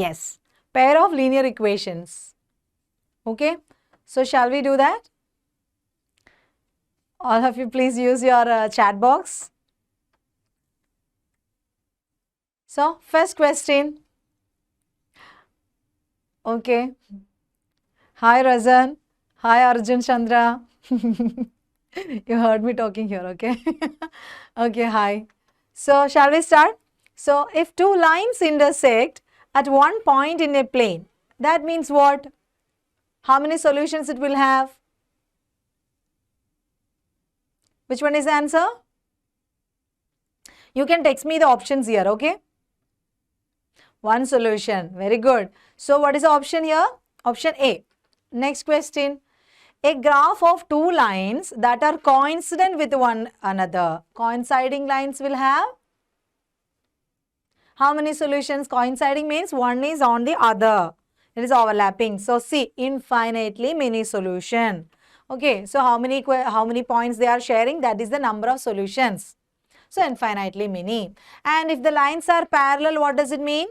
Yes, pair of linear equations. Okay, so shall we do that? All of you please use your chat box. So, first question. Okay. Hi Razan. Hi Arjun Chandra. You heard me talking here, okay? Okay, hi. So, shall we start? So, if two lines intersect at one point in a plane, that means what? How many solutions it will have? Which one is the answer? You can text me the options here, okay? One solution. Very good. So, what is the option here? Option A. Next question. A graph of two lines that are coincident with one another. Coinciding lines will have how many solutions? Coinciding means one is on the other. It is overlapping. So, C. Infinitely many solution. Okay. So, how many points they are sharing? That is the number of solutions. So, infinitely many. And if the lines are parallel, what does it mean?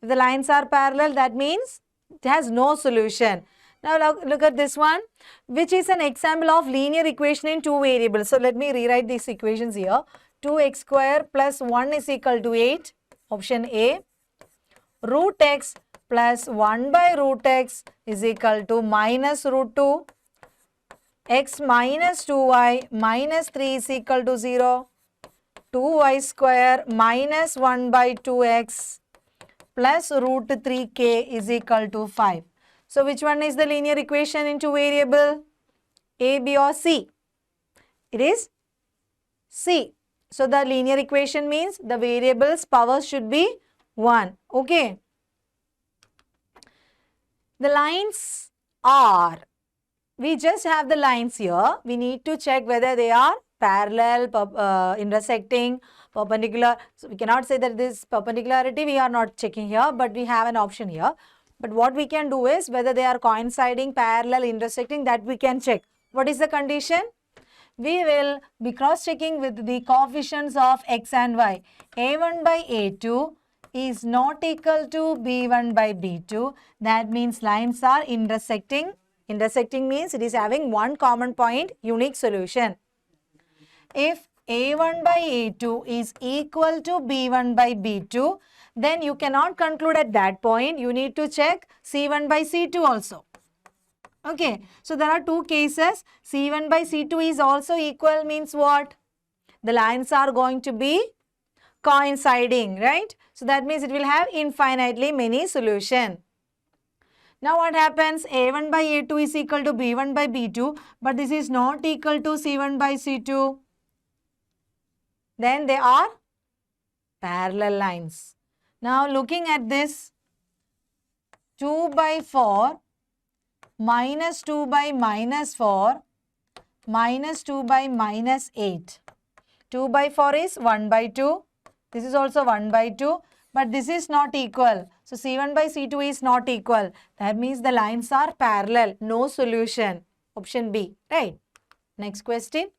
If the lines are parallel, that means it has no solution. Now look at this one, which is an example of linear equation in two variables. So let me rewrite these equations here. 2x square plus 1 is equal to 8. Option A. Root x plus 1 by root x is equal to minus root 2. X minus 2y minus 3 is equal to 0. 2y square minus 1 by 2x plus root 3k is equal to 5. So, which one is the linear equation in two variable? A, B or C? It is C. So, the linear equation means the variable's power should be 1. Okay. The lines are, we just have the lines here. We need to check whether they are parallel, intersecting, perpendicular. So, we cannot say that this perpendicularity we are not checking here, but we have an option here. But what we can do is whether they are coinciding, parallel, intersecting, that we can check. What is the condition? We will be cross-checking with the coefficients of x and y. A1 by A2 is not equal to B1 by B2. That means lines are intersecting. Intersecting means it is having one common point, unique solution. If A1 by A2 is equal to B1 by B2, then you cannot conclude at that point. You need to check C1 by C2 also. Okay, so there are two cases. C1 by C2 is also equal means what? The lines are going to be coinciding, right? So that means it will have infinitely many solutions. Now what happens? A1 by A2 is equal to B1 by B2, but this is not equal to C1 by C2. Then they are parallel lines. Now looking at this, 2 by 4 minus 2 by minus 4 minus 2 by minus 8. 2 by 4 is 1 by 2. This is also 1 by 2. But this is not equal. So, C1 by C2 is not equal. That means the lines are parallel. No solution. Option B. Right. Next question.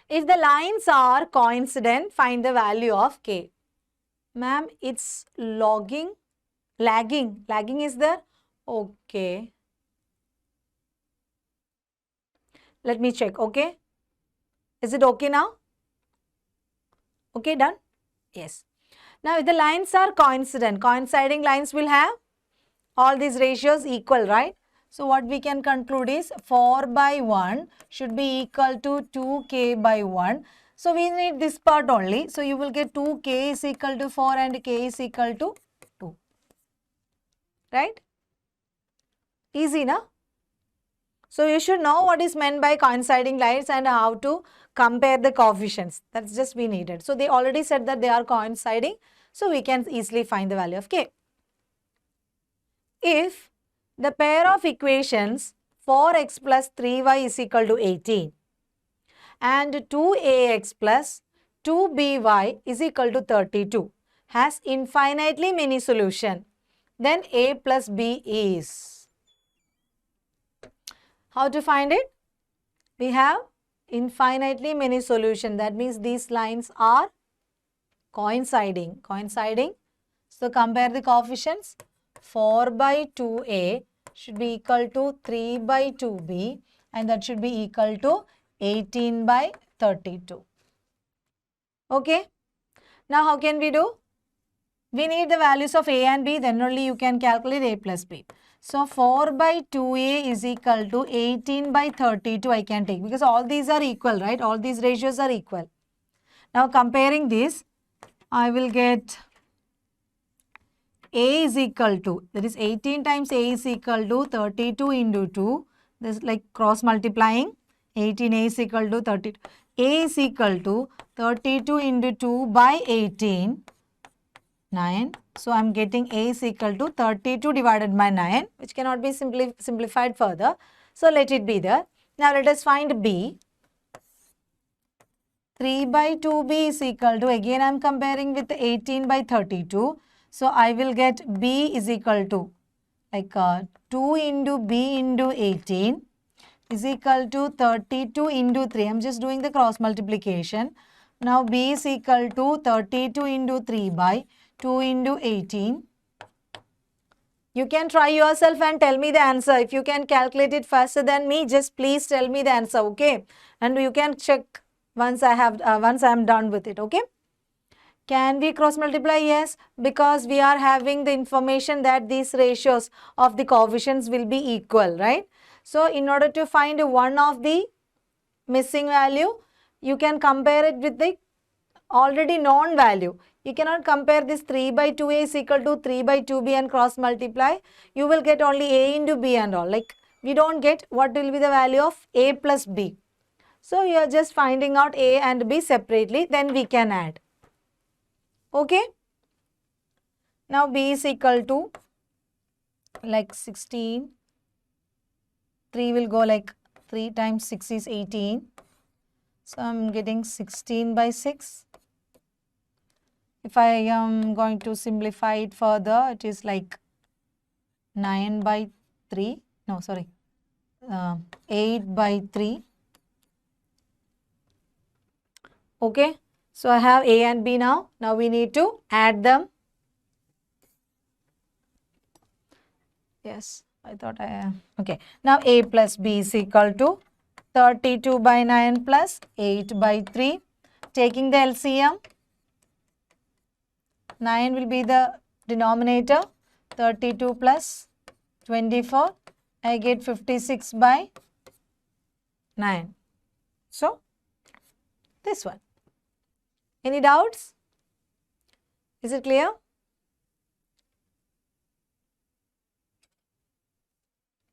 If the lines are coincident, find the value of K. Ma'am, it's lagging. Lagging is there? Okay. Let me check. Okay. Is it okay now? Okay, done? Yes. Now, if the lines are coincident, coinciding lines will have all these ratios equal, right? So, what we can conclude is 4 by 1 should be equal to 2k by 1. So, we need this part only. So, you will get 2k is equal to 4 and k is equal to 2. Right? Easy, na? So, you should know what is meant by coinciding lines and how to compare the coefficients. That's just we needed. So, they already said that they are coinciding. So, we can easily find the value of k. If the pair of equations 4x plus 3y is equal to 18 and 2ax plus 2by is equal to 32 has infinitely many solutions, then a plus b is. How to find it? We have infinitely many solutions. That means these lines are coinciding. So compare the coefficients. 4 by 2a should be equal to 3 by 2b, and that should be equal to 18 by 32. Okay. Now how can we do? We need the values of a and b, then only you can calculate a plus b. So 4 by 2a is equal to 18 by 32 I can take, because all these are equal, right? All these ratios are equal. Now comparing this, I will get a is equal to, that is 18 times a is equal to 32 into 2. This is like cross multiplying. 18a is equal to 32. A is equal to 32 into 2 by 18. 9. So I am getting a is equal to 32 divided by 9, which cannot be simplified further. So let it be there. Now let us find b. 3 by 2b is equal to, again I am comparing with 18 by 32. So I will get b is equal to like 2 into b into 18 is equal to 32 into 3. I am just doing the cross multiplication. Now b is equal to 32 into 3 by 2 into 18. You can try yourself and tell me the answer. If you can calculate it faster than me, just please tell me the answer, okay? And you can check once I am done with it, okay? Can we cross multiply? Yes, because we are having the information that these ratios of the coefficients will be equal, right? So in order to find one of the missing value, you can compare it with the already known value. You cannot compare this 3 by 2a is equal to 3 by 2b and cross multiply. You will get only a into b and all. Like we don't get what will be the value of a plus b. So you are just finding out a and b separately, then we can add. Okay. Now b is equal to like 16. 3 will go like 3 times 6 is 18. So I am getting 16 by 6. If I am going to simplify it further, it is like 9 by 3. No, sorry. 8 by 3. Okay. So I have a and b now. Now we need to add them. Yes, I thought okay. Now a plus b is equal to 32 by 9 plus 8 by 3. Taking the LCM. 9 will be the denominator, 32 plus 24, I get 56 by 9. So, this one. Any doubts? Is it clear?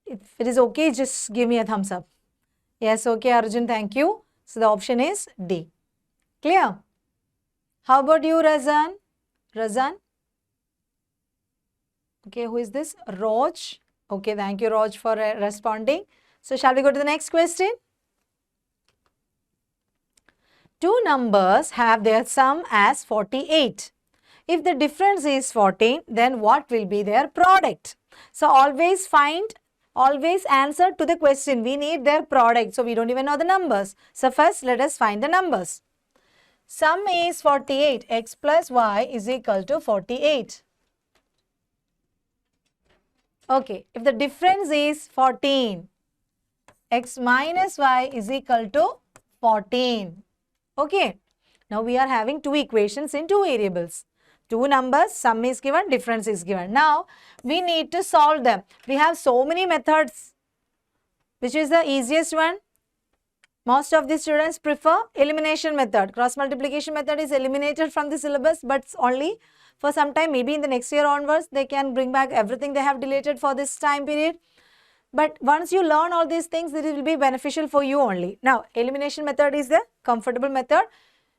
If it is okay, just give me a thumbs up. Yes, okay Arjun, thank you. So, the option is D. Clear? How about you Razan? Razan? Okay, who is this? Roj. Okay, thank you Roj for responding. So, shall we go to the next question? Two numbers have their sum as 48. If the difference is 14, then what will be their product? So, always answer to the question. We need their product. So, we don't even know the numbers. So, first let us find the numbers. Sum is 48. X plus y is equal to 48. Okay, if the difference is 14, x minus y is equal to 14. Okay, now we are having two equations in two variables. Two numbers, sum is given, difference is given. Now, we need to solve them. We have so many methods. Which is the easiest one? Most of the students prefer elimination method. Cross multiplication method is eliminated from the syllabus, but only for some time. Maybe in the next year onwards, they can bring back everything they have deleted for this time period. But once you learn all these things, it will be beneficial for you only. Now, elimination method is the comfortable method.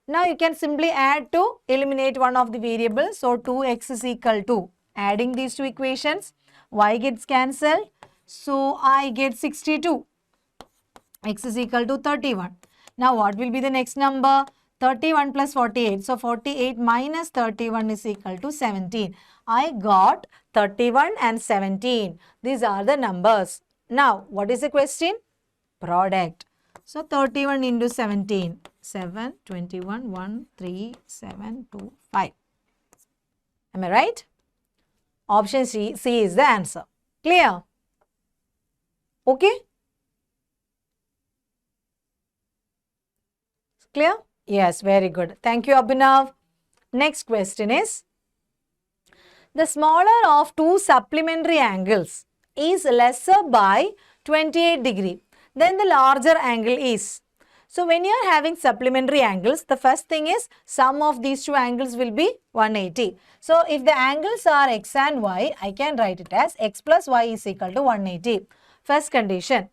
Now, you can simply add to eliminate one of the variables. So, 2x is equal to, adding these two equations, y gets cancelled. So, I get 62. X is equal to 31. Now, what will be the next number? 31 plus 48. So, 48 minus 31 is equal to 17. I got 31 and 17. These are the numbers. Now, what is the question? Product. So, 31 into 17. 7, 21, 1, 3, 7, 2, 5. Am I right? Option C is the answer. Clear? Okay? Clear? Yes, very good. Thank you, Abhinav. Next question is, the smaller of two supplementary angles is lesser by 28 degree than the larger angle is. So when you are having supplementary angles, the first thing is sum of these two angles will be 180. So if the angles are x and y, I can write it as x plus y is equal to 180. First condition.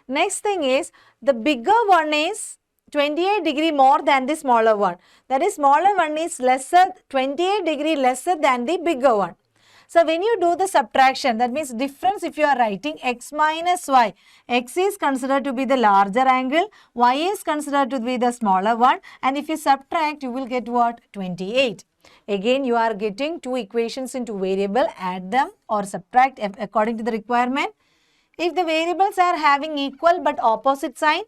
Next thing is, the bigger one is 28 degree more than the smaller one. That is, smaller one is lesser, 28 degree lesser than the bigger one. So when you do the subtraction, that means difference, if you are writing x minus y, x is considered to be the larger angle, y is considered to be the smaller one, and if you subtract, you will get what? 28. Again, you are getting two equations into variable, add them or subtract according to the requirement. If the variables are having equal but opposite sign,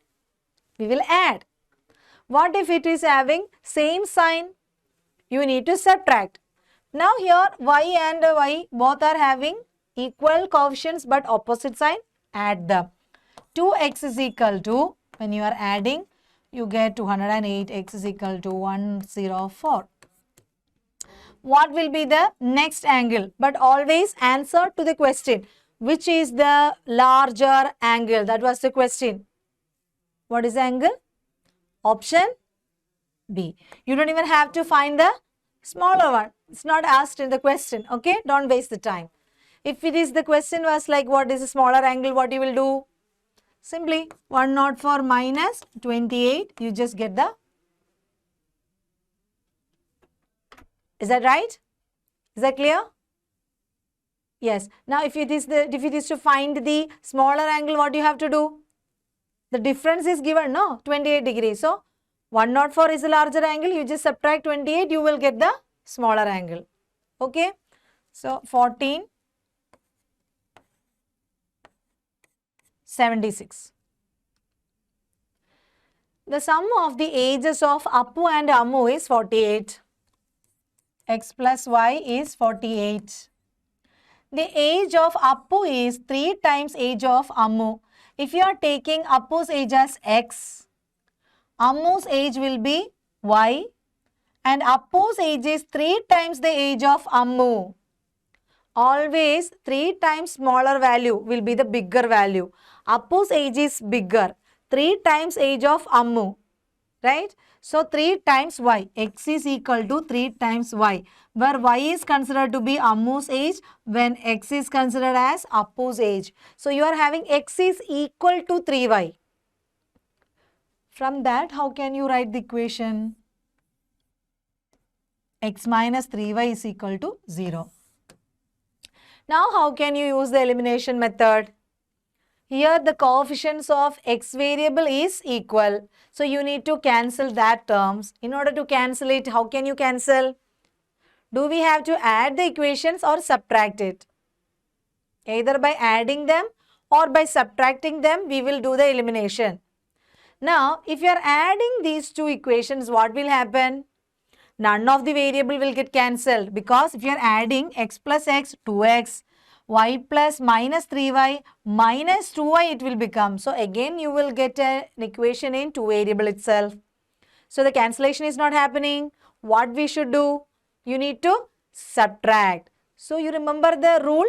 we will add. What if it is having same sign? You need to subtract. Now here y and y both are having equal coefficients but opposite sign, add them. 2x is equal to, when you are adding, you get 208, x is equal to 104. What will be the next angle? But always answer to the question. Which is the larger angle? That was the question. What is the angle? Option B. You don't even have to find the smaller one. It's not asked in the question. Okay? Don't waste the time. If it is the question was like what is a smaller angle, what you will do? Simply 104 minus 28. You just get the. Is that right? Is that clear? Yes. Now if it is to find the smaller angle, what you have to do? The difference is given, no? 28 degrees. So 104 is the larger angle. You just subtract 28, you will get the smaller angle. Okay? So 14, 76. The sum of the ages of Appu and Ammu is 48. X plus y is 48. The age of Appu is 3 times age of Ammu. If you are taking Appu's age as x, Ammu's age will be y, and Appu's age is 3 times the age of Ammu. Always 3 times smaller value will be the bigger value. Appu's age is bigger, 3 times age of Ammu, right? So 3 times y, x is equal to 3 times y, where y is considered to be Ammu's age when x is considered as Appu's age. So you are having x is equal to 3y. From that, how can you write the equation? X minus 3y is equal to 0. Now how can you use the elimination method? Here the coefficients of x variable is equal. So you need to cancel that terms. In order to cancel it, how can you cancel? Do we have to add the equations or subtract it? Either by adding them or by subtracting them, we will do the elimination. Now, if you are adding these two equations, what will happen? None of the variable will get cancelled, because if you are adding x plus x, 2x, y plus minus 3y minus 2y it will become. So again you will get an equation in two variable itself. So the cancellation is not happening. What we should do? You need to subtract. So you remember the rule?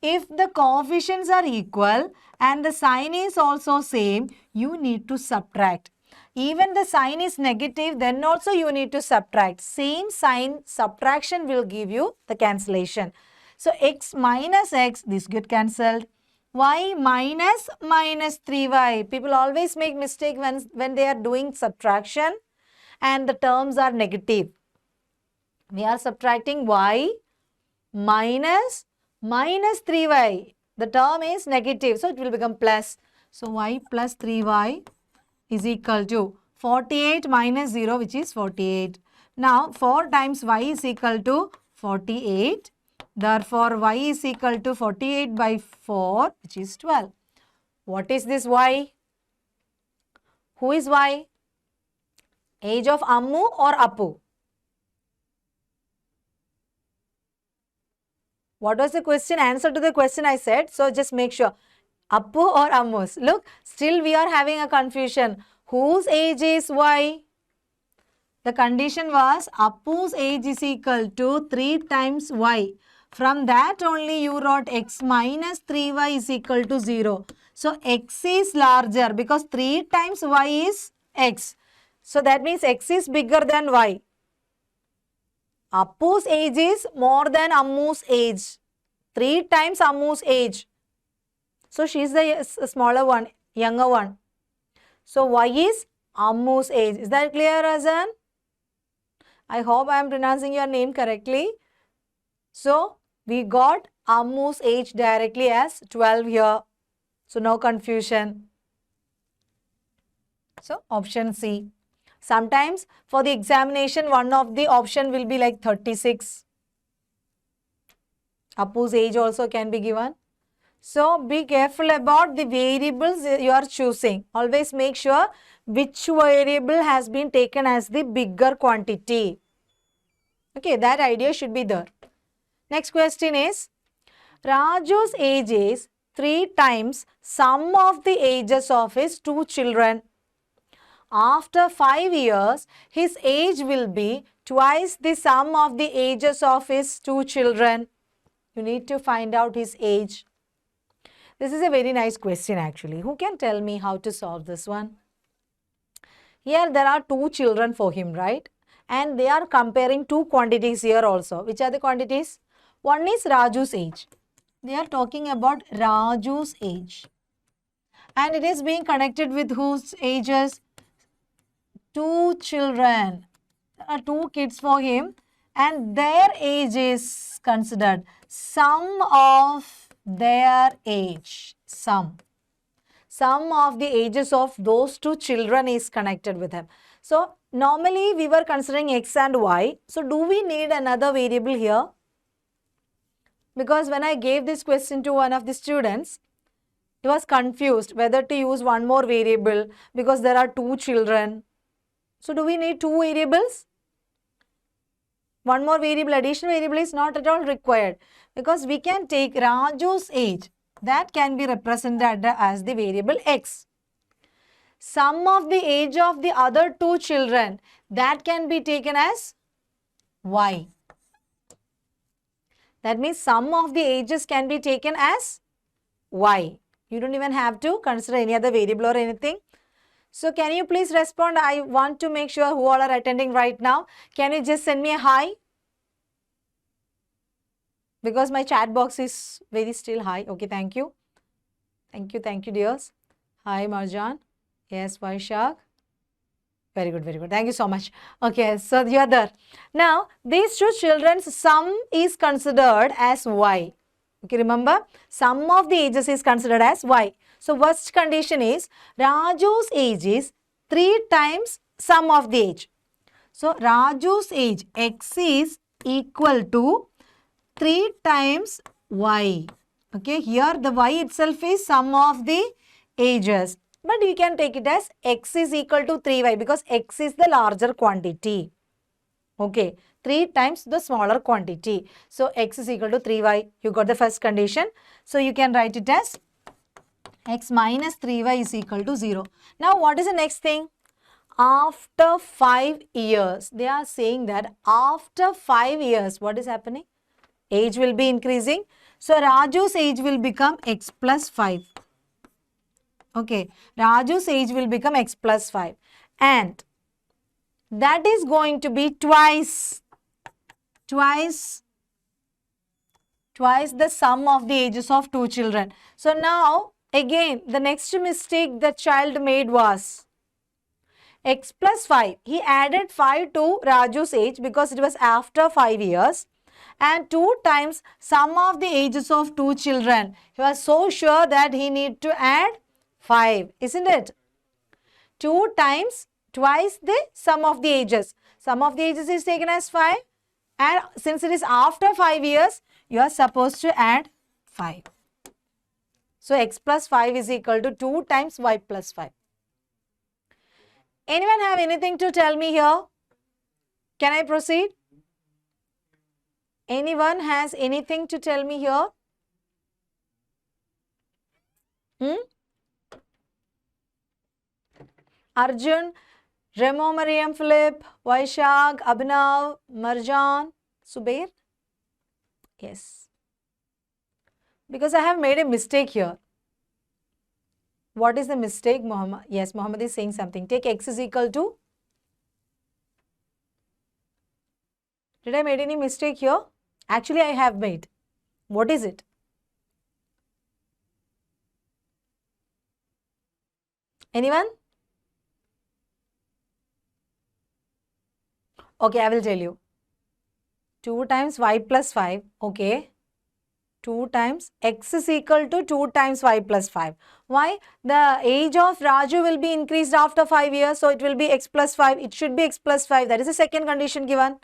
If the coefficients are equal and the sign is also same, you need to subtract. Even the sign is negative, then also you need to subtract. Same sign, subtraction will give you the cancellation. So x minus x, this get cancelled. Y minus minus 3y. People always make mistake when they are doing subtraction and the terms are negative. We are subtracting y minus minus 3y. The term is negative, so it will become plus. So y plus 3y is equal to 48 minus 0, which is 48. Now 4 times y is equal to 48. Therefore y is equal to 48 by 4, which is 12. What is this y? Who is y? Age of Ammu or Appu? What was the question? Answer to the question I said. So just make sure. Appu or Ammu's? Look, still we are having a confusion. Whose age is Y? The condition was Appu's age is equal to 3 times Y. From that only you wrote X minus 3Y is equal to 0. So X is larger because 3 times Y is X. So that means X is bigger than Y. Appu's age is more than Ammu's age. 3 times Ammu's age. So she is the smaller one, younger one. So Y is Ammu's age. Is that clear, Razan? I hope I am pronouncing your name correctly. So we got Ammu's age directly as 12 here. So no confusion. So option C. Sometimes for the examination, one of the option will be like 36. Appu's age also can be given. So be careful about the variables you are choosing. Always make sure which variable has been taken as the bigger quantity. Okay, that idea should be there. Next question is, Raju's age is 3 times sum of the ages of his 2 children. After 5 years, his age will be twice the sum of the ages of his 2 children. You need to find out his age. This is a very nice question actually. Who can tell me how to solve this one? Here there are 2 children for him, right? And they are comparing 2 quantities here also. Which are the quantities? One is Raju's age. They are talking about Raju's age. And it is being connected with whose ages? 2 children. There are 2 kids for him and their age is considered. Sum of their age. Sum of the ages of those 2 children is connected with him. So normally we were considering X and Y. So do we need another variable here? Because when I gave this question to one of the students, he was confused whether to use one more variable because there are 2 children. So do we need 2 variables? One more variable, additional variable is not at all required because we can take Raju's age. That can be represented as the variable X. Sum of the age of the other 2 children, that can be taken as Y. That means sum of the ages can be taken as Y. You don't even have to consider any other variable or anything. So can you please respond? I want to make sure who all are attending right now. Can you just send me a hi? Because my chat box is very still high. Okay, thank you. Thank you dears. Hi Marjan. Yes, Vaishak. Very good, very good. Thank you so much. Okay, so you are there. Now, these 2 children's sum is considered as Y. Okay, remember, sum of the ages is considered as Y. So, first condition is Raju's age is 3 times sum of the age. So, Raju's age X is equal to 3 times Y. Okay, here the Y itself is sum of the ages. But you can take it as X is equal to 3Y because X is the larger quantity. Okay, 3 times the smaller quantity. So, X is equal to 3Y. You got the first condition. So, you can write it as X minus 3Y is equal to 0. Now, what is the next thing? After 5 years, they are saying that after 5 years, what is happening? Age will be increasing. So, Raju's age will become X plus 5. Okay, Raju's age will become X plus 5. And that is going to be twice the sum of the ages of 2 children. So now again the next mistake the child made was X plus 5. He added 5 to Raju's age because it was after 5 years and 2 times sum of the ages of 2 children. He was so sure that he need to add 5, isn't it? 2 times twice the sum of the ages. Sum of the ages is taken as 5 and since it is after 5 years, you are supposed to add 5. So, X plus 5 is equal to 2 times Y plus 5. Anyone have anything to tell me here? Can I proceed? Anyone has anything to tell me here? Arjun, Remo, Mariam, Philip, Vaishag, Abhinav, Marjan, Subair? Yes. Because I have made a mistake here. What is the mistake, Muhammad? Yes, Muhammad is saying something. Take x is equal to. Did I made any mistake here? Actually, I have made. What is it? Anyone? Okay, I will tell you. 2 times y plus 5. Okay. 2 times x is equal to 2 times y plus 5. Why? The age of Raju will be increased after 5 years. So, it will be x plus 5. It should be x plus 5. That is the second condition given.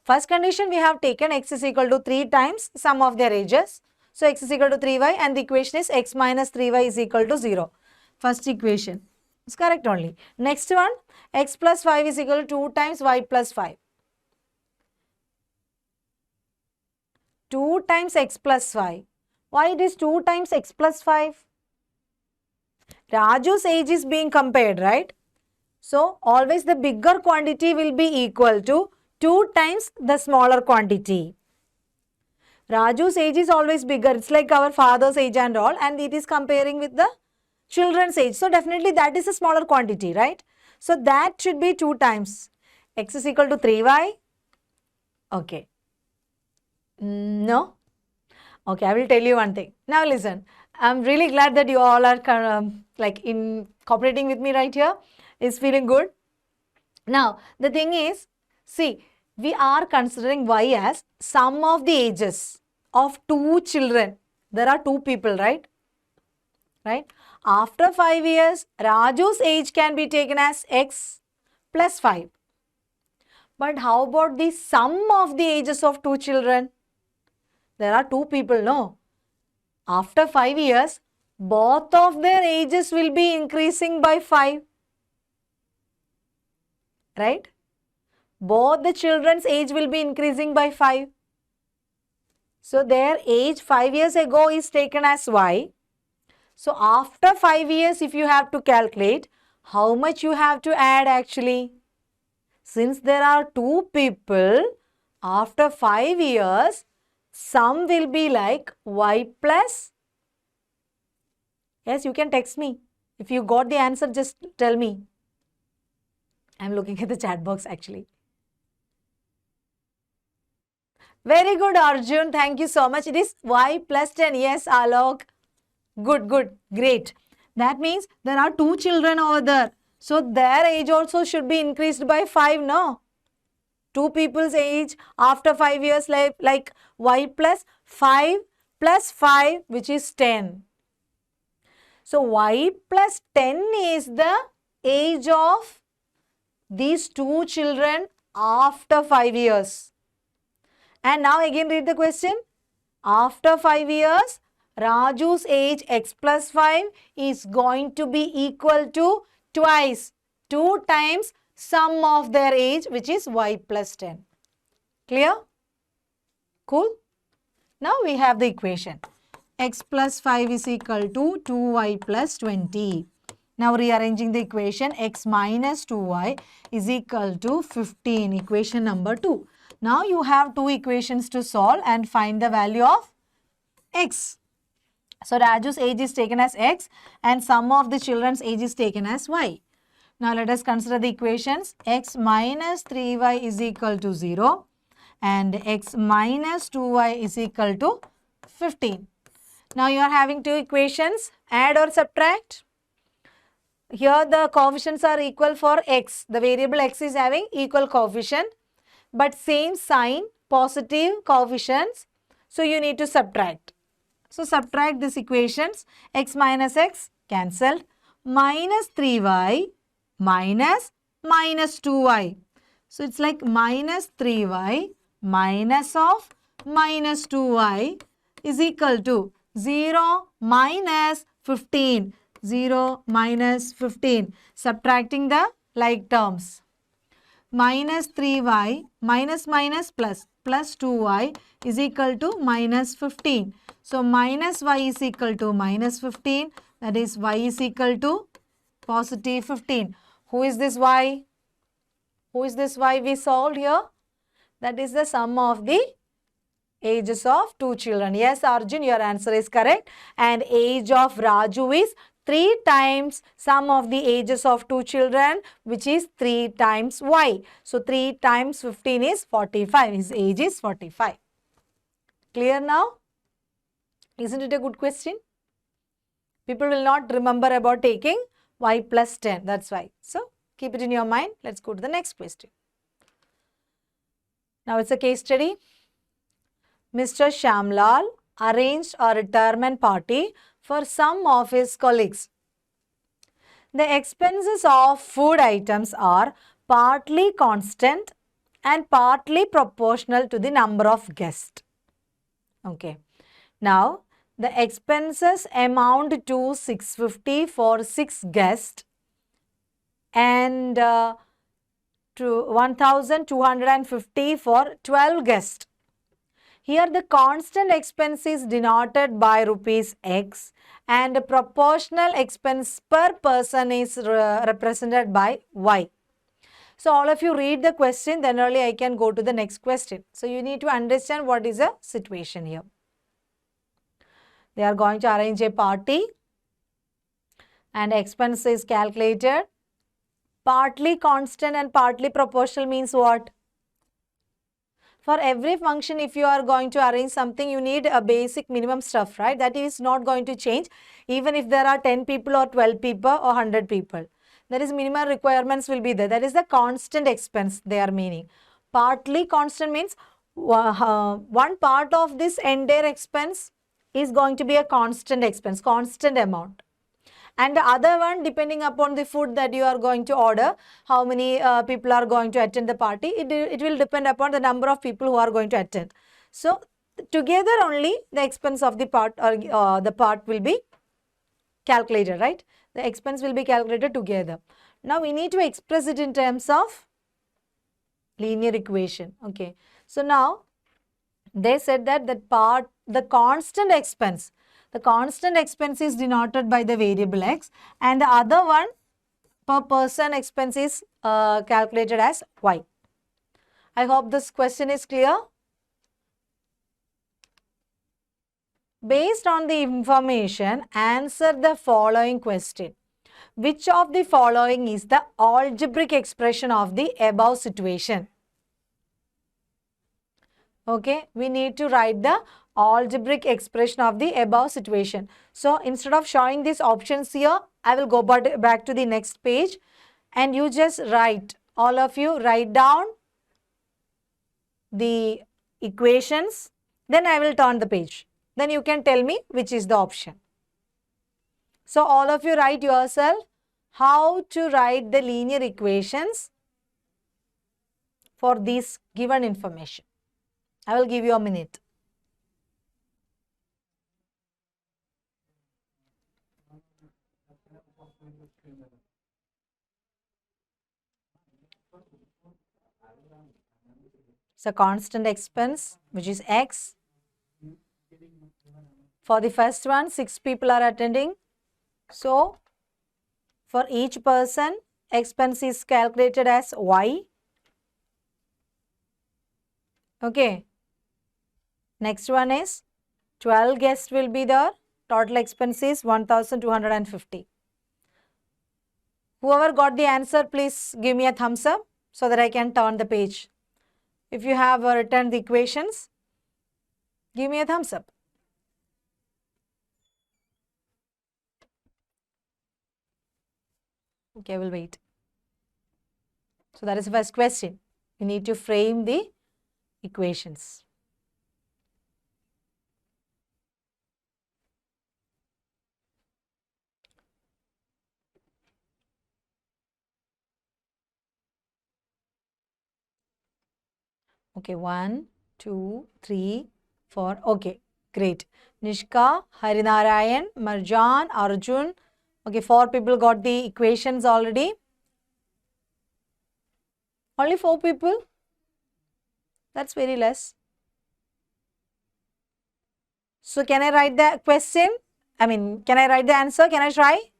First condition, we have taken x is equal to 3 times sum of their ages. So, x is equal to 3y and the equation is x minus 3y is equal to 0. First equation is correct only. Next one, x plus 5 is equal to 2 times y plus 5. 2 times x plus 5. Why it is 2 times x plus 5? Raju's age is being compared, right? So, always the bigger quantity will be equal to 2 times the smaller quantity. Raju's age is always bigger. It's like our father's age and all, and it is comparing with the children's age. So, definitely that is a smaller quantity, right? So, that should be 2 times. X is equal to 3y. Okay. No? Okay, I will tell you one thing. Now listen, I'm really glad that you all are cooperating with me right here. It's feeling good. Now, the thing is, see, we are considering y as sum of the ages of 2 children. There are 2 people, right? Right? After 5 years, Raju's age can be taken as x plus 5. But how about the sum of the ages of 2 children? There are 2 people, no? After 5 years, both of their ages will be increasing by 5. Right? Both the children's age will be increasing by 5. So, their age 5 years ago is taken as y. So, after 5 years, if you have to calculate, how much you have to add actually? Since there are 2 people, after 5 years, sum will be like y plus. Yes, you can text me. If you got the answer, just tell me. I'm looking at the chat box actually. Very good, Arjun. Thank you so much. It is y plus 10. Yes, Alok. Good, good. Great. That means there are 2 children over there. So, their age also should be increased by 5, no? 2 people's age after 5 years like y plus 5 which is 10. So, y plus 10 is the age of these 2 children after 5 years. And now again read the question. After 5 years, Raju's age x plus 5 is going to be equal to twice, 2 times sum of their age which is y plus 10. Clear? Cool? Now we have the equation. X plus 5 is equal to 2y plus 20. Now rearranging the equation, x minus 2y is equal to 15, equation number 2. Now you have 2 equations to solve and find the value of x. So Raju's age is taken as x and sum of the children's age is taken as y. Now let us consider the equations. X minus 3y is equal to 0 and x minus 2y is equal to 15. Now you are having 2 equations, add or subtract. Here the coefficients are equal for x. The variable x is having equal coefficient but same sign, positive coefficients. So you need to subtract. So subtract these equations. X minus x cancelled. Minus 3y minus 2y. So it's like minus 3y minus of minus 2y is equal to 0 minus 15. 0 minus 15. Subtracting the like terms. minus 3y minus minus plus 2y is equal to minus 15. So minus y is equal to minus 15, that is y is equal to positive 15. Who is this y? Who is this y we solved here? That is the sum of the ages of two children. Yes, Arjun, your answer is correct. And age of Raju is 3 times sum of the ages of two children, which is 3 times y. So 3 times 15 is 45. His age is 45. Clear now? Isn't it a good question? People will not remember about taking y plus 10. That's why. So keep it in your mind. Let's go to the next question. Now it's a case study. Mr. Shamlal arranged a retirement party for some of his colleagues. The expenses of food items are partly constant and partly proportional to the number of guests. Okay. Now, the expenses amount to 650 for 6 guests and to 1250 for 12 guests. Here the constant expense is denoted by rupees X and the proportional expense per person is represented by Y. So all of you read the question, then only I can go to the next question. So you need to understand what is the situation here. They are going to arrange a party and expense is calculated. Partly constant and partly proportional means what? For every function, if you are going to arrange something, you need a basic minimum stuff, right? That is not going to change even if there are 10 people or 12 people or 100 people. There is minimum requirements will be there. That is the constant expense they are meaning. Partly constant means one part of this entire expense is going to be a constant expense, constant amount. And the other one, depending upon the food that you are going to order, how many people are going to attend the party, it will depend upon the number of people who are going to attend. So, together only the expense of the part or the part will be calculated, right? The expense will be calculated together. Now, we need to express it in terms of linear equation. Okay. So, now they said that the constant expense is denoted by the variable X and the other one per person expense is calculated as Y. I hope this question is clear. Based on the information, answer the following question. Which of the following is the algebraic expression of the above situation? Okay, we need to write the algebraic expression of the above situation. So, instead of showing these options here, I will go back to the next page and you just write, all of you write down the equations, then I will turn the page. Then you can tell me which is the option. So, all of you write yourself how to write the linear equations for this given information. I will give you a minute. So, constant expense, which is X. For the first one, 6 people are attending. So, for each person, expense is calculated as Y. Okay. Next one is 12 guests will be there. Total expense is 1250. Whoever got the answer, please give me a thumbs up so that I can turn the page. If you have written the equations, give me a thumbs up. Okay, I will wait. So that is the first question. You need to frame the equations. Okay, 1, 2, 3, 4. Okay, great. Nishka, Harinarayan, Marjan, Arjun. Okay, 4 people got the equations already. Only 4 people? That's very less. So can I write the question? Can I write the answer? Can I try?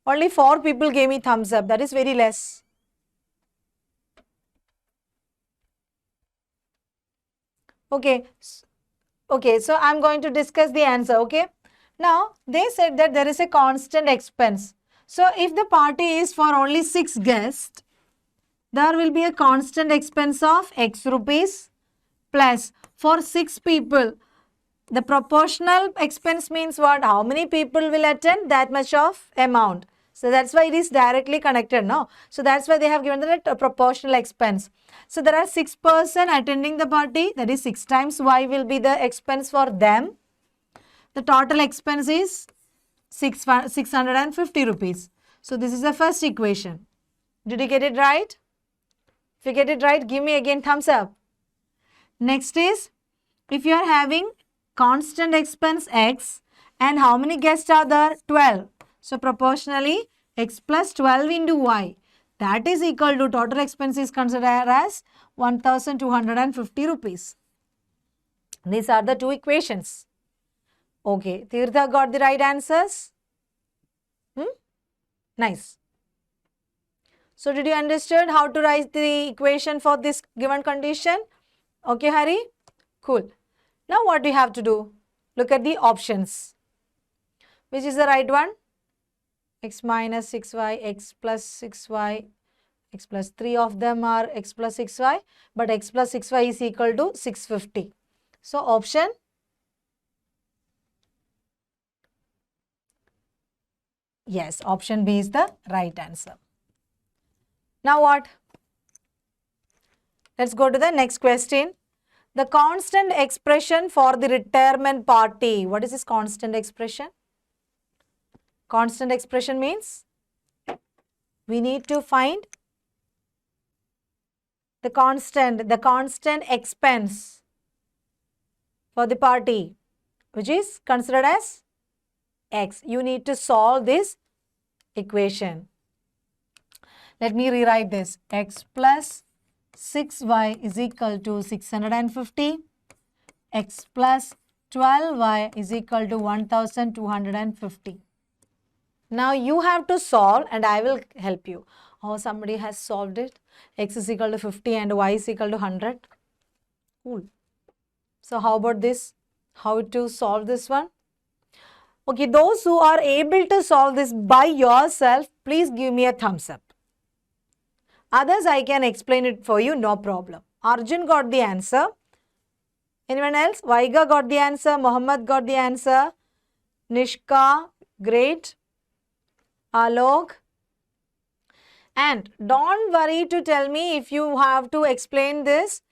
Only 4 people gave me thumbs up. That is very less. Okay. Okay, so I'm going to discuss the answer, okay? Now, they said that there is a constant expense. So, if the party is for only 6 guests, there will be a constant expense of X rupees plus for 6 people. The proportional expense means what? How many people will attend? That much of amount. So that's why it is directly connected, no? So that's why they have given that a proportional expense. So there are 6 person attending the party. That is 6 times Y will be the expense for them. The total expense is 650 rupees. So this is the first equation. Did you get it right? If you get it right, give me again thumbs up. Next is, if you are having constant expense X and how many guests are there? 12. So proportionally X plus 12 into Y. That is equal to total expense is considered as 1250 rupees. These are the 2 equations. Okay, Tirtha got the right answers? Nice. So did you understand how to write the equation for this given condition? Okay, Hari? Cool. Now what do you have to do? Look at the options. Which is the right one? X minus 6y, X plus 6y, X plus 3 of them are X plus 6y, but X plus 6y is equal to 650. So option yes, option B is the right answer. Now what? Let's go to the next question. The constant expression for the retirement party. What is this constant expression? Constant expression means we need to find the constant expense for the party, which is considered as X. You need to solve this equation. Let me rewrite this. X plus 6y is equal to 650. X plus 12y is equal to 1250. Now you have to solve and I will help you. Oh, somebody has solved it. X is equal to 50 and y is equal to 100. Cool. So how about this? How to solve this one? Okay, those who are able to solve this by yourself, please give me a thumbs up. Others, I can explain it for you, no problem. Arjun got the answer. Anyone else? Vaiga got the answer. Mohammed got the answer. Nishka, great. Alok. And don't worry to tell me if you have to explain this.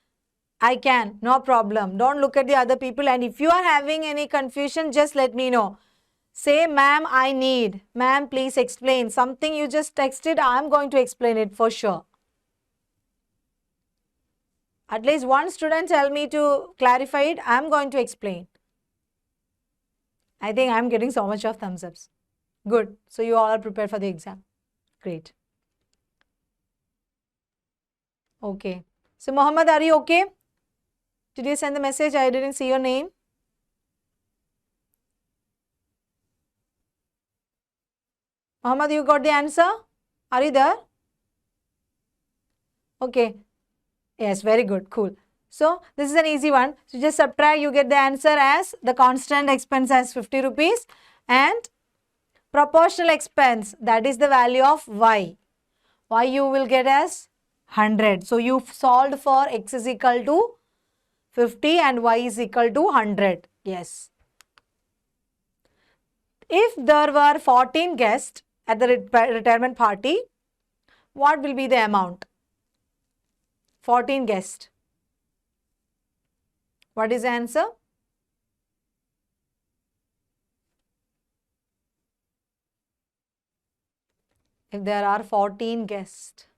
I can, no problem. Don't look at the other people. And if you are having any confusion, just let me know. Say, ma'am, I need. Ma'am, please explain. Something you just texted, I am going to explain it for sure. At least one student tell me to clarify it, I am going to explain. I think I am getting so much of thumbs ups. Good. So you all are prepared for the exam. Great. Okay. So Mohammed, are you okay? Did you send the message? I didn't see your name. Mohammed, you got the answer? Are you there? Okay. Yes, very good. Cool. So this is an easy one. So just subtract, you get the answer as the constant expense as 50 rupees and proportional expense, that is the value of y. Y you will get as 100. So you solved for x is equal to 50 and y is equal to 100. Yes. If there were 14 guests at the retirement party, what will be the amount? 14 guests. What is the answer? If there are 14 guests.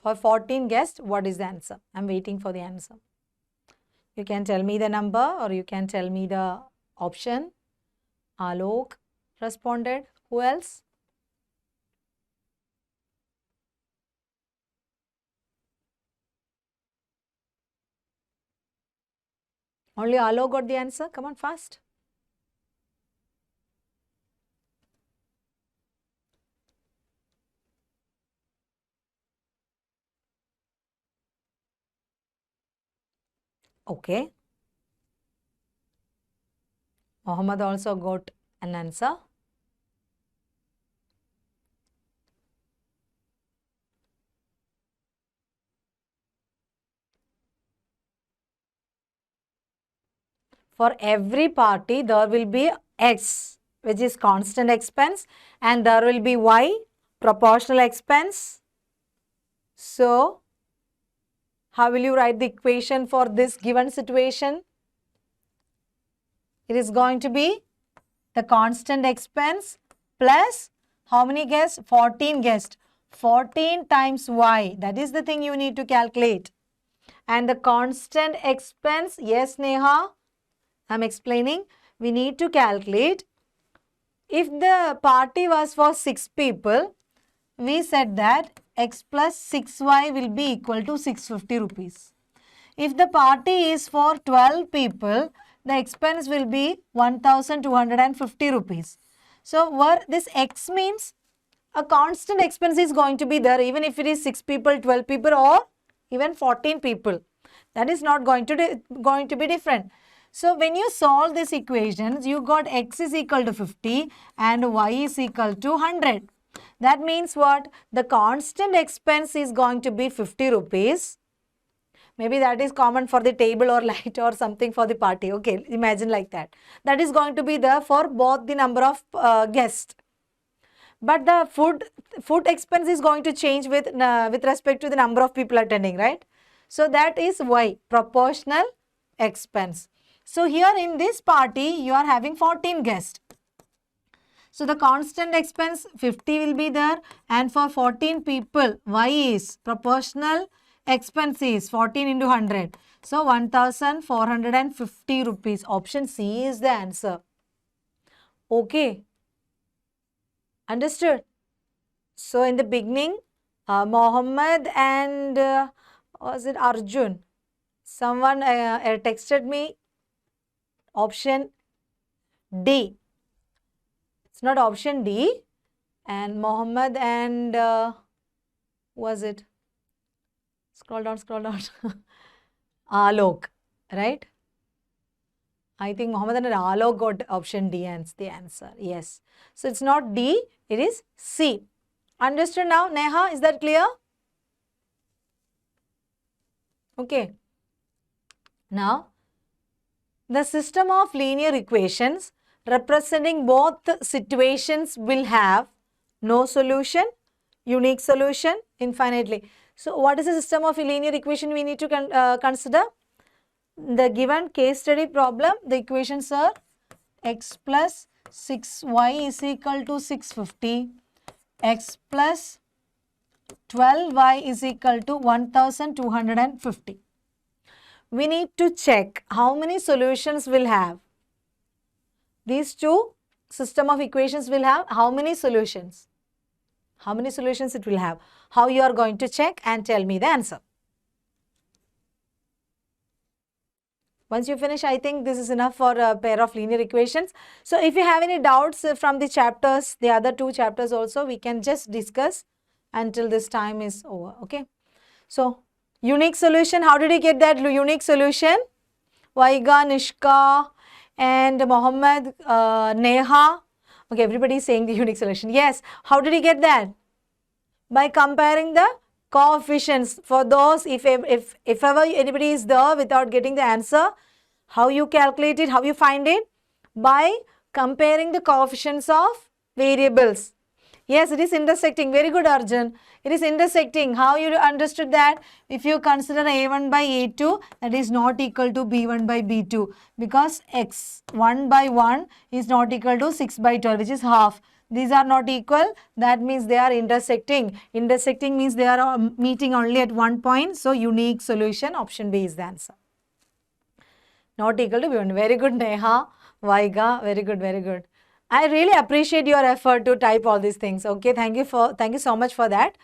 For 14 guests, what is the answer? I'm waiting for the answer. You can tell me the number or you can tell me the option. Alok, responded. Who else? Only Alo got the answer. Come on, fast. Okay. Mohammed also got an answer. For every party, there will be X, which is constant expense, and there will be Y, proportional expense. So, how will you write the equation for this given situation? It is going to be the constant expense plus how many guests? 14 guests. 14 times Y. That is the thing you need to calculate. And the constant expense, yes, Neha, I'm explaining. We need to calculate. If the party was for 6 people, we said that X plus 6Y will be equal to 650 rupees. If the party is for 12 people, the expense will be 1250 rupees. So, where this X means a constant expense is going to be there even if it is 6 people, 12 people or even 14 people. That is not going to be different. So, when you solve these equations, you got X is equal to 50 and Y is equal to 100. That means what? The constant expense is going to be 50 rupees. Maybe that is common for the table or light or something for the party. Okay, imagine like that. That is going to be there for both the number of guests. But the food expense is going to change with respect to the number of people attending, right? So that is Y, proportional expense. So here in this party, you are having 14 guests. So the constant expense 50 will be there, and for 14 people, Y is proportional expense is 14 into 100. So 1450 rupees. Option C is the answer. Okay. Understood? So in the beginning, Mohammed and was it Arjun? Someone texted me option D. It's not option D. And Mohammed and was it? Scroll down, scroll down. Alok, right? I think Mohammed and Alok got option D and the answer. Yes. So it's not D, it is C. Understood now, Neha? Is that clear? Okay. Now, the system of linear equations representing both situations will have no solution, unique solution, infinitely. So, what is the system of a linear equation we need to consider? The given case study problem, the equations are x plus 6y is equal to 650, x plus 12y is equal to 1250. We need to check how many solutions will have. These two system of equations will have how many solutions? How many solutions it will have? How you are going to check and tell me the answer. Once you finish, I think this is enough for a pair of linear equations. So, if you have any doubts from the chapters, the other two chapters also, we can just discuss until this time is over. Okay. So, unique solution, how did you get that unique solution? Vaiga, Nishka and Mohammed, Neha. Okay, everybody is saying the unique solution. Yes, how did you get that? By comparing the coefficients. For those, if ever anybody is there without getting the answer, how you calculate it, how you find it? By comparing the coefficients of variables. Yes, it is intersecting. Very good, Arjun. It is intersecting. How you understood that? If you consider A1 by A2, that is not equal to B1 by B2. Because X 1 by 1 is not equal to 6 by 12, which is half. These are not equal. That means they are intersecting. Intersecting means they are meeting only at one point. So, unique solution. Option B is the answer. Not equal to B1. Very good, Neha. Vaiga. Very good, very good. I really appreciate your effort to type all these things. Okay, thank you so much for that.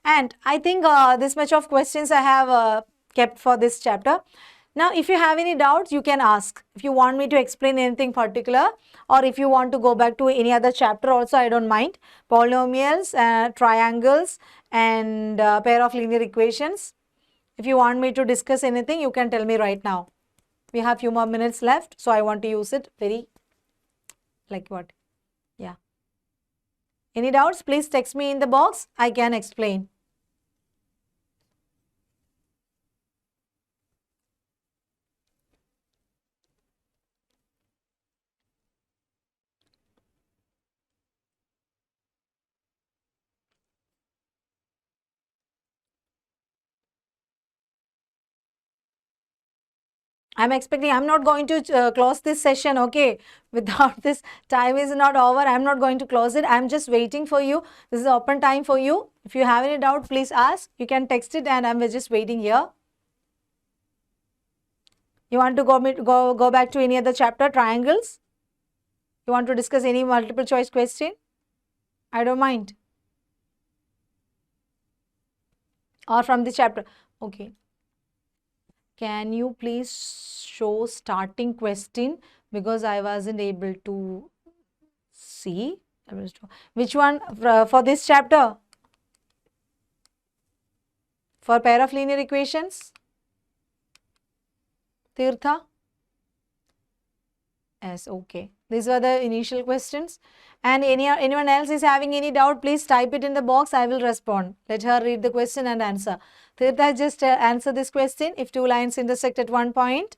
And I think this much of questions I have kept for this chapter. Now, if you have any doubts, you can ask. If you want me to explain anything particular, or if you want to go back to any other chapter also, I don't mind. Polynomials, triangles, and pair of linear equations. If you want me to discuss anything, you can tell me right now. We have few more minutes left, so I want to use it very like what? Yeah. Any doubts? Please text me in the box. I can explain. I'm not going to close this session, okay? Without this, time is not over. I'm not going to close it. I'm just waiting for you. This is open time for you. If you have any doubt, please ask. You can text it and I'm just waiting here. You want to go back to any other chapter, triangles? You want to discuss any multiple choice question? I don't mind. Or from the chapter. Okay. Can you please show starting question because I wasn't able to see. Which one for this chapter? For pair of linear equations? Tirtha? Yes, okay. These were the initial questions. And anyone else is having any doubt, please type it in the box. I will respond. Let her read the question and answer. Tirtha, just answer this question. If two lines intersect at one point,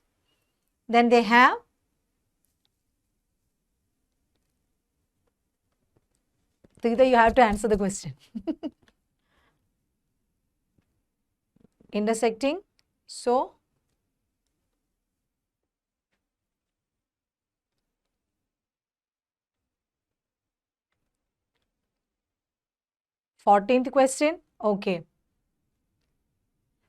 then they have Tirtha, you have to answer the question. Intersecting. So, 14th question. Okay.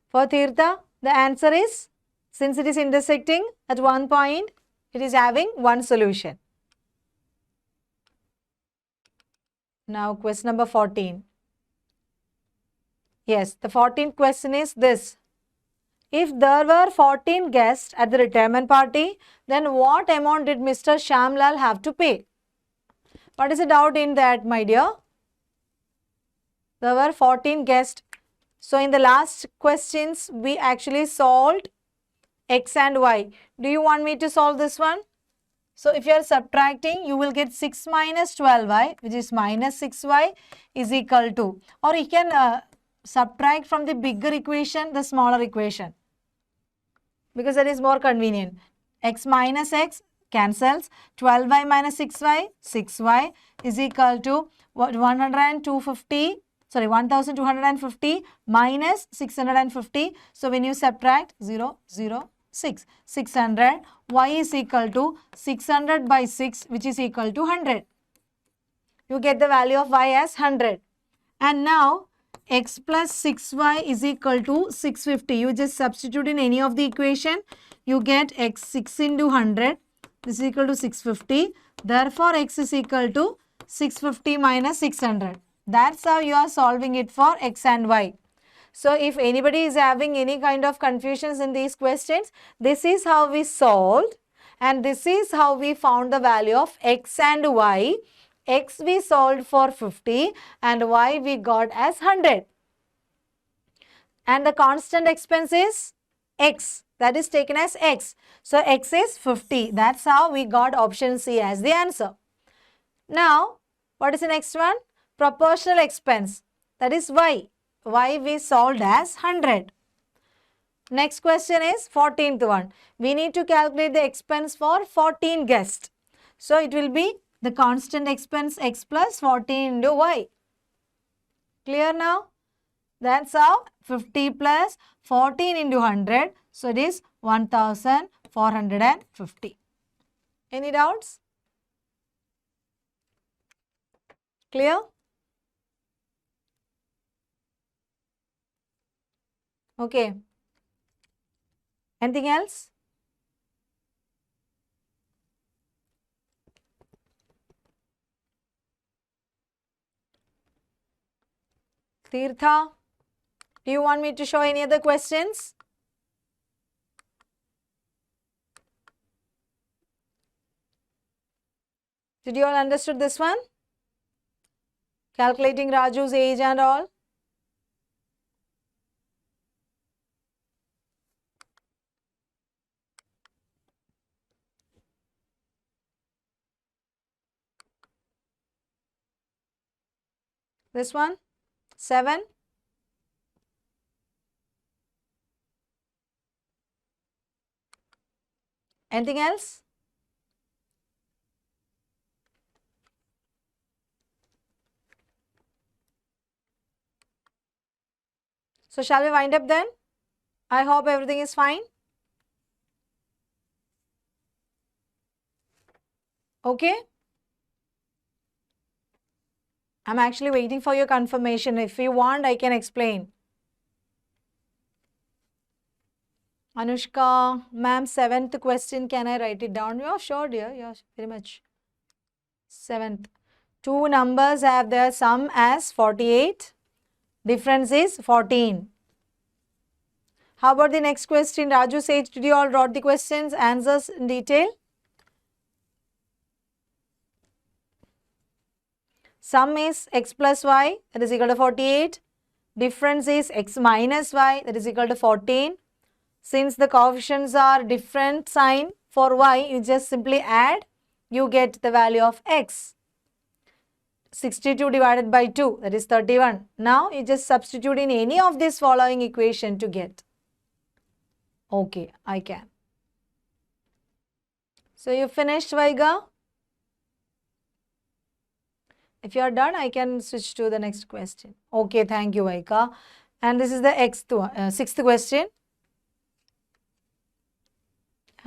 For Tirtha, the answer is, since it is intersecting at one point, it is having one solution. Now, question number 14. Yes, the 14th question is this. If there were 14 guests at the retirement party, then what amount did Mr. Shamlal have to pay? What is the doubt in that, my dear? There were 14 guests. So, in the last questions, we actually solved x and y. Do you want me to solve this one? So, if you are subtracting, you will get 6 minus 12y, which is minus 6y is equal to, or you can subtract from the bigger equation, the smaller equation, because that is more convenient. X minus x cancels, 12y minus 6y, 6y is equal to 1250 minus 650. So, when you subtract 0, 0, 6, 600, y is equal to 600 by 6, which is equal to 100. You get the value of y as 100. And now, x plus 6y is equal to 650. You just substitute in any of the equation. You get x 6 into 100. This is equal to 650. Therefore, x is equal to 650 minus 600. That's how you are solving it for x and y. So, if anybody is having any kind of confusions in these questions, this is how we solved and this is how we found the value of x and y. X we solved for 50 and y we got as 100. And the constant expense is x, that is taken as x. So, x is 50. That's how we got option C as the answer. Now, what is the next one? Proportional expense, that is y. Y we solved as 100. Next question is 14th one. We need to calculate the expense for 14 guests. So, it will be the constant expense x plus 14 into y. Clear now? That's how 50 plus 14 into 100. So, it is 1450. Any doubts? Clear? Okay. Anything else? Tirtha, do you want me to show any other questions? Did you all understood this one? Calculating Raju's age and all? This one? 7? Anything else? So shall we wind up then? I hope everything is fine. Okay? I'm actually waiting for your confirmation. If you want, I can explain. Anushka, ma'am, 7th question, can I write it down? Yeah, sure, dear. Yeah, very much. 7th. Two numbers have their sum as 48. Difference is 14. How about the next question? Raju said, did you all wrote the questions, answers in detail? Sum is x plus y, that is equal to 48. Difference is x minus y, that is equal to 14. Since the coefficients are different sign for y, you just simply add, you get the value of x. 62 divided by 2, that is 31. Now, you just substitute in any of this following equation to get. Okay, I can. So, you finished, Vaiga? If you are done, I can switch to the next question. Okay, thank you, Vaiga. And this is the 6th question.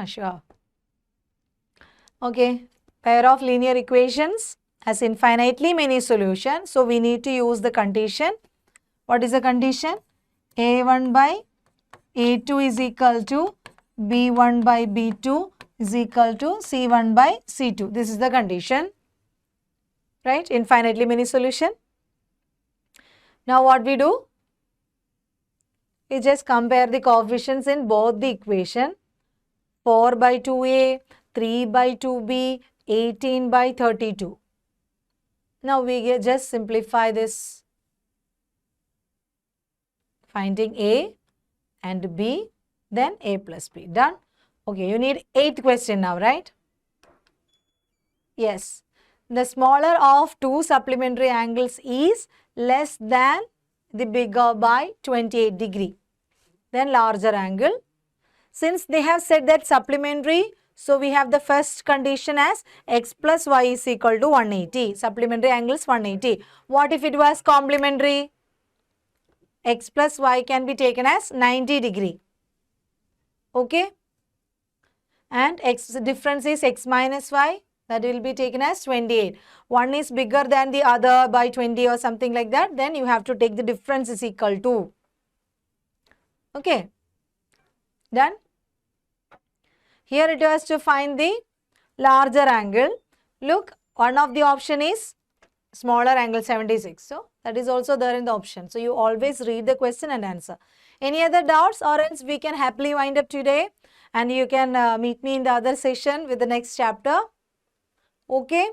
Sure. Okay, pair of linear equations has infinitely many solutions. So, we need to use the condition. What is the condition? A1 by A2 is equal to B1 by B2 is equal to C1 by C2. This is the condition. Right? Infinitely many solution. Now, what we do? We just compare the coefficients in both the equation. 4 by 2a, 3 by 2b, 18 by 32. Now we just simplify this, finding a and b, then a plus b. Done? Okay, you need 8th question now, right? Yes. The smaller of two supplementary angles is less than the bigger by 28 degree. Then larger angle. Since they have said that supplementary, so we have the first condition as x plus y is equal to 180. Supplementary angle is 180. What if it was complementary? X plus y can be taken as 90 degree. Okay. And x difference is x minus y. That will be taken as 28. One is bigger than the other by 20 or something like that. Then you have to take the difference is equal to. Okay. Done? Here it was to find the larger angle. Look, one of the option is smaller angle 76. So, that is also there in the option. So, you always read the question and answer. Any other doubts, or else we can happily wind up today and you can meet me in the other session with the next chapter. Okay.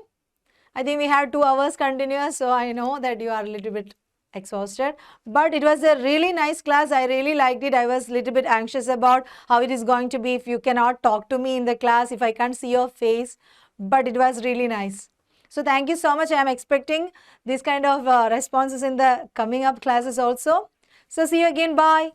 I think we had 2 hours continuous, so I know that you are a little bit exhausted, but it was a really nice class. I really liked it. I was a little bit anxious about how it is going to be if you cannot talk to me in the class, if I can't see your face, but it was really nice. So thank you so much. I am expecting this kind of responses in the coming up classes also. So see you again. Bye.